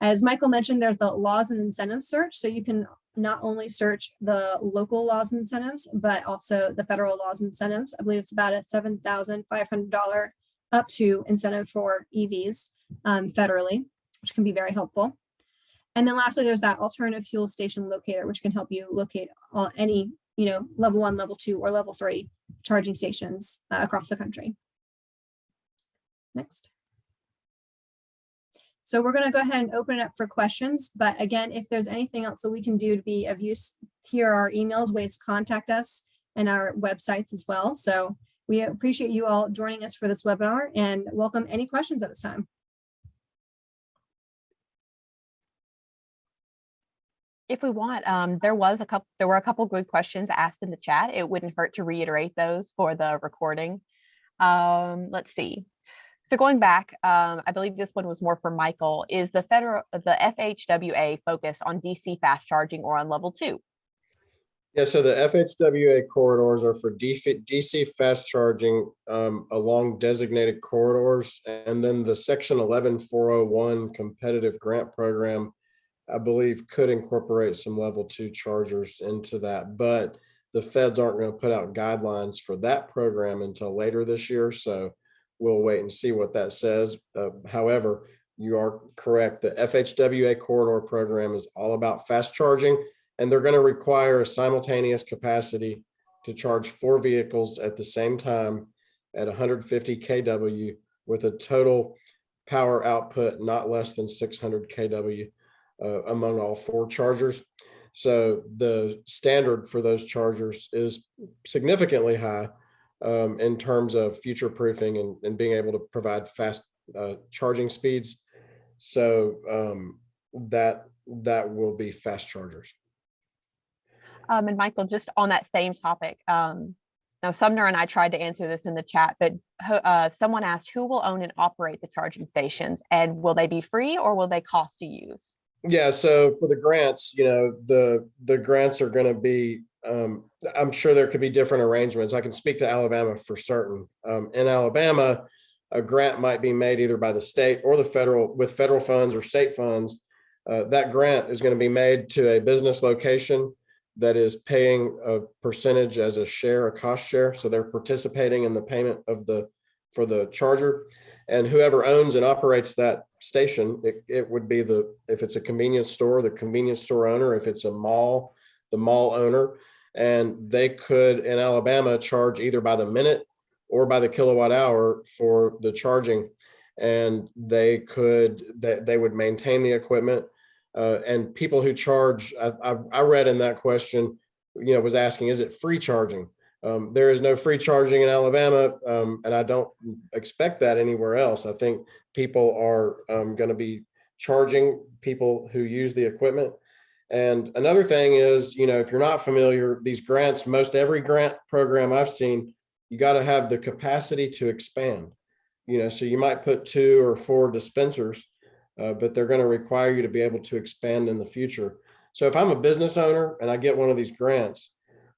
As Michael mentioned, there's the laws and incentives search. So you can not only search the local laws and incentives, but also the federal laws and incentives. I believe it's about a $7,500 up to incentive for EVs federally, which can be very helpful. And then lastly, there's that alternative fuel station locator, which can help you locate any, level 1, level 2, or level 3 charging stations across the country. Next. So we're going to go ahead and open it up for questions. But again, if there's anything else that we can do to be of use, here are our emails, ways to contact us, and our websites as well. So we appreciate you all joining us for this webinar, and welcome any questions at this time. If we want, there were a couple good questions asked in the chat. It wouldn't hurt to reiterate those for the recording. Let's see. So going back, I believe this one was more for Michael. Is the FHWA focused on DC fast charging or on level 2? Yeah, so the FHWA corridors are for DC fast charging along designated corridors. And then the Section 11401 competitive grant program, I believe, could incorporate some level 2 chargers into that. But the feds aren't going to put out guidelines for that program until later this year. So we'll wait and see what that says. However, you are correct. The FHWA corridor program is all about fast charging, and they're going to require a simultaneous capacity to charge 4 vehicles at the same time at 150 kW with a total power output not less than 600 kW among all 4 chargers. So the standard for those chargers is significantly high in terms of future proofing and being able to provide fast charging speeds. So that will be fast chargers. And Michael, just on that same topic, now Sumner and I tried to answer this in the chat, but someone asked, who will own and operate the charging stations, and will they be free or will they cost to use? Yeah, so for the grants, the grants are going to be, I'm sure there could be different arrangements. I can speak to Alabama for certain. In Alabama, a grant might be made either by the state or the federal, with federal funds or state funds. That grant is going to be made to a business location that is paying a percentage as a share, a cost share. So they're participating in the payment for the charger. And whoever owns and operates that station, it would be if it's a convenience store, the convenience store owner. If it's a mall, the mall owner. And they could, in Alabama, charge either by the minute or by the kilowatt hour for the charging. And they would maintain the equipment. And people who charge, I read in that question, was asking, is it free charging? There is no free charging in Alabama, and I don't expect that anywhere else. I think people are going to be charging people who use the equipment. And another thing is, if you're not familiar, these grants, most every grant program I've seen, you got to have the capacity to expand. So you might put 2 or 4 dispensers, but they're going to require you to be able to expand in the future. So if I'm a business owner and I get one of these grants,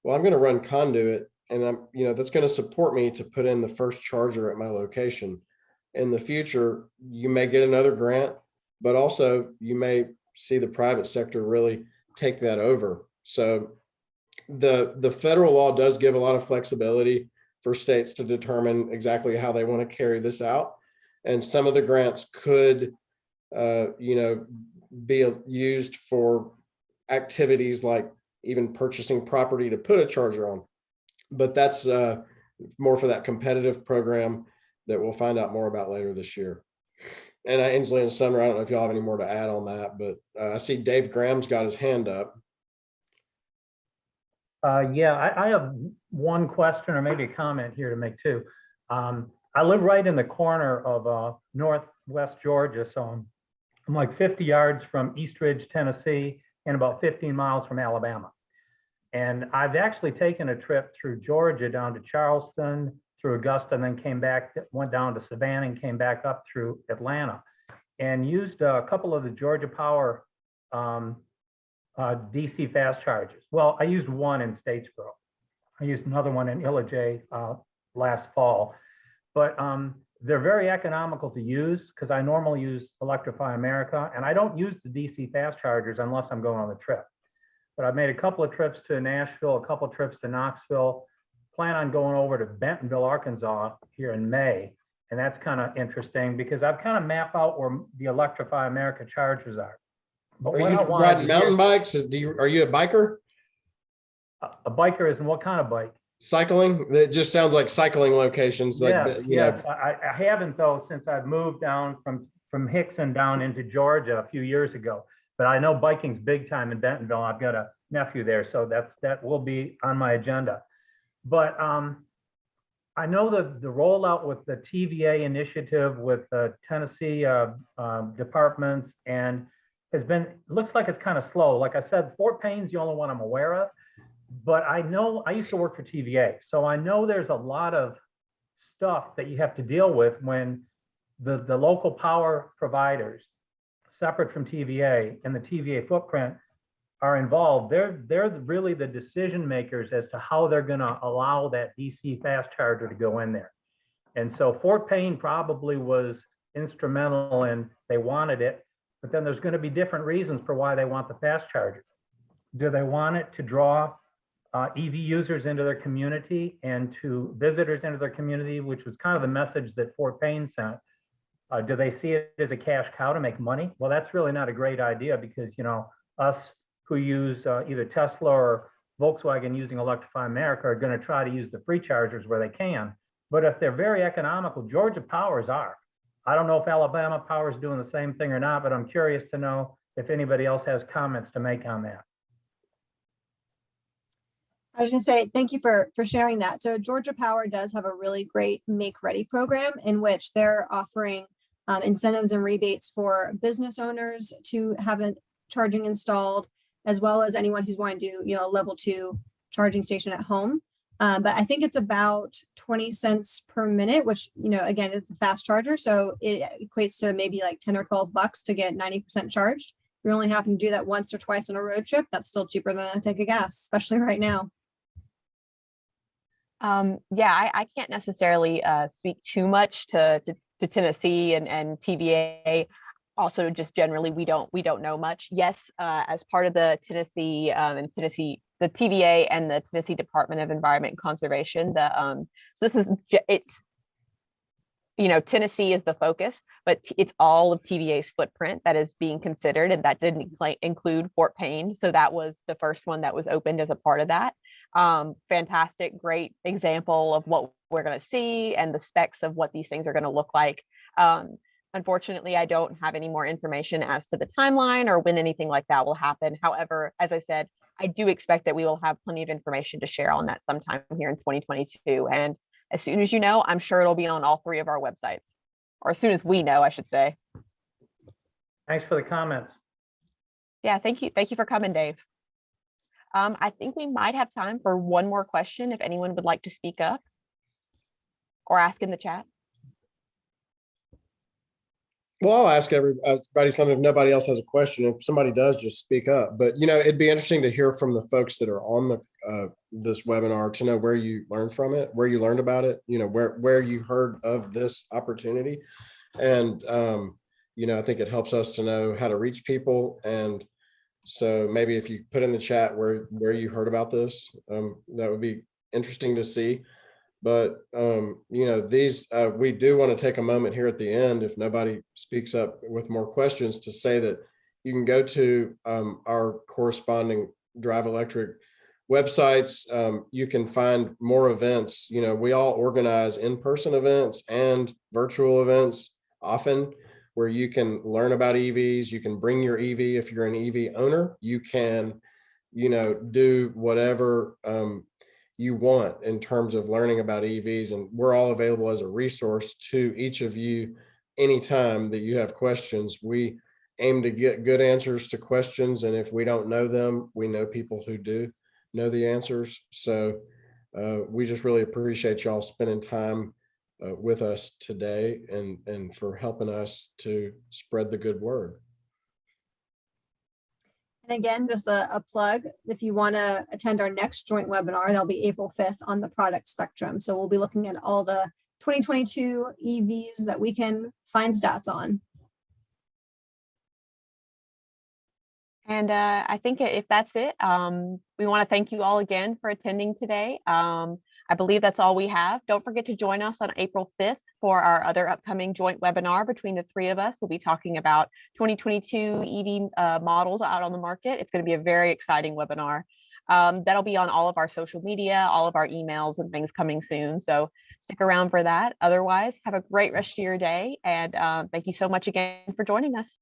well, I'm going to run conduit, and that's going to support me to put in the first charger at my location. In the future, you may get another grant, but also you may see the private sector really take that over. So the federal law does give a lot of flexibility for states to determine exactly how they want to carry this out. And some of the grants could, be used for activities like even purchasing property to put a charger on. But that's more for that competitive program that we'll find out more about later this year. And Ainsley and Sumner, I don't know if y'all have any more to add on that, but I see Dave Graham's got his hand up. Yeah, I have one question or maybe a comment here to make too. I live right in the corner of Northwest Georgia, so I'm like 50 yards from East Ridge, Tennessee, and about 15 miles from Alabama. And I've actually taken a trip through Georgia down to Charleston, through Augusta, and then came back, went down to Savannah and came back up through Atlanta, and used a couple of the Georgia Power DC fast chargers. Well, I used one in Statesboro. I used another one in Illinois last fall, but they're very economical to use because I normally use Electrify America, and I don't use the DC fast chargers unless I'm going on the trip. But I've made a couple of trips to Nashville, a couple of trips to Knoxville, plan on going over to Bentonville, Arkansas here in May. And that's kind of interesting because I've kind of mapped out where the Electrify America chargers are. But Are you riding mountain bikes? Are you a biker? A biker is in what kind of bike? Cycling? It just sounds like cycling locations. Yes. I haven't though, since I've moved down from Hickson down into Georgia a few years ago. But I know biking's big time in Bentonville. I've got a nephew there, so that will be on my agenda. But I know the rollout with the TVA initiative with the Tennessee departments and looks like it's kind of slow. Like I said, Fort Payne's the only one I'm aware of. But I know I used to work for TVA, so I know there's a lot of stuff that you have to deal with when the local power providers, separate from TVA and the TVA footprint, are involved. They're really the decision makers as to how they're going to allow that DC fast charger to go in there. And so Fort Payne probably was instrumental and they wanted it, but then there's going to be different reasons for why they want the fast charger. Do they want it to draw EV users into their community and to visitors into their community, which was kind of the message that Fort Payne sent? Do they see it as a cash cow to make money? Well, that's really not a great idea because, us who use either Tesla Volkswagen using Electrify America are going to try to use the free chargers where they can. But if they're very economical, Georgia Powers are. I don't know if Alabama Power is doing the same thing or not, but I'm curious to know if anybody else has comments to make on that. I was going to say, thank you for sharing that. So Georgia Power does have a really great Make Ready program in which they're offering incentives and rebates for business owners to have a charging installed, as well as anyone who's wanting to do, you know, a level 2 charging station at home. But I think it's about 20 cents per minute, which, you know, again, it's a fast charger. So it equates to maybe like 10 or 12 bucks to get 90% charged. You're only having to do that once or twice on a road trip. That's still cheaper than a tank of gas, especially right now. Yeah, I can't necessarily speak too much to Tennessee and TVA. Also, just generally, we don't know much. Yes, as part of the Tennessee the TVA and the Tennessee Department of Environment and Conservation, so this is it's, you know, Tennessee is the focus, but it's all of TVA's footprint that is being considered, and that didn't include Fort Payne. So that was the first one that was opened as a part of that. Fantastic, great example of what we're going to see and the specs of what these things are going to look like. Unfortunately, I don't have any more information as to the timeline or when anything like that will happen. However, as I said, I do expect that we will have plenty of information to share on that sometime here in 2022. And as soon as you know, I'm sure it'll be on all 3 of our websites, or as soon as we know, I should say. Thanks for the comments. Yeah, thank you. Thank you for coming, Dave. I think we might have time for one more question if anyone would like to speak up or ask in the chat. Well, I'll ask everybody something if nobody else has a question. If somebody does, just speak up. But, you know, it'd be interesting to hear from the folks that are on the this webinar to know where you learned from it, where you learned about it, you know, where you heard of this opportunity. And, you know, I think it helps us to know how to reach people. And so maybe if you put in the chat where you heard about this, that would be interesting to see. But, you know, these, we do want to take a moment here at the end, if nobody speaks up with more questions, to say that you can go to our corresponding Drive Electric websites. You can find more events. You know, we all organize in-person events and virtual events often, where you can learn about EVs. You can bring your EV. If you're an EV owner, you can, you know, do whatever you want in terms of learning about EVs. And we're all available as a resource to each of you anytime that you have questions. We aim to get good answers to questions. And if we don't know them, we know people who do know the answers. So we just really appreciate y'all spending time with us today and for helping us to spread the good word. And again, just a plug, if you want to attend our next joint webinar, that'll be April 5th on the product spectrum. So we'll be looking at all the 2022 EVs that we can find stats on. And I think if that's it, we want to thank you all again for attending today. I believe that's all we have. Don't forget to join us on April 5th for our other upcoming joint webinar between the 3 of us. We'll be talking about 2022 EV models out on the market. It's going to be a very exciting webinar. That'll be on all of our social media, all of our emails and things coming soon. So stick around for that. Otherwise, have a great rest of your day. And thank you so much again for joining us.